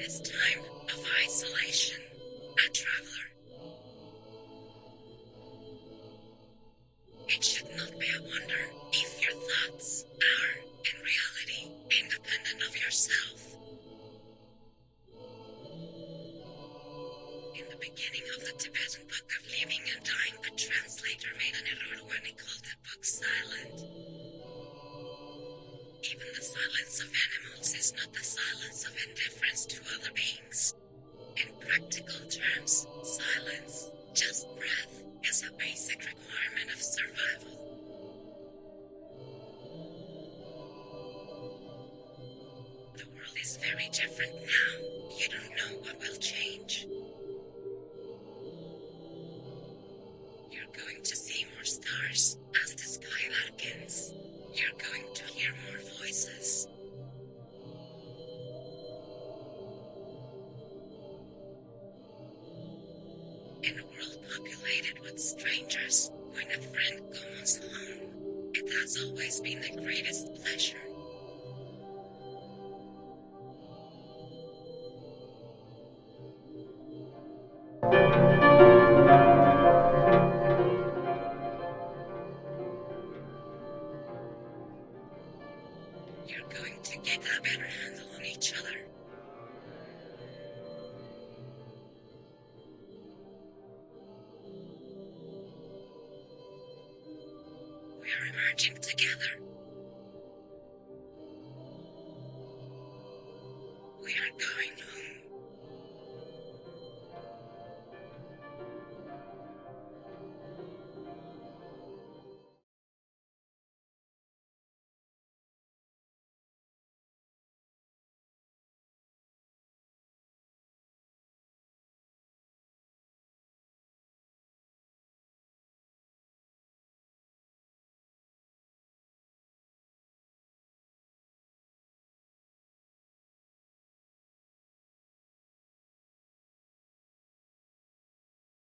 this time of isolation, a traveler. It should not be a wonder if your thoughts are, in reality, independent of yourself. In the beginning of the Tibetan Book of Living and Dying, the translator made an error when he called the book silent. Even the silence of animals is not the silence of indifference to other beings. In practical terms, silence, just breath, is a basic requirement of survival. The world is very different now. You don't know what will change. You're going to see more stars as the sky darkens. You're going to hear more voices. In a world populated with strangers, when a friend comes home, it has always been the greatest pleasure. You're going to get a better handle on each other. We are emerging together.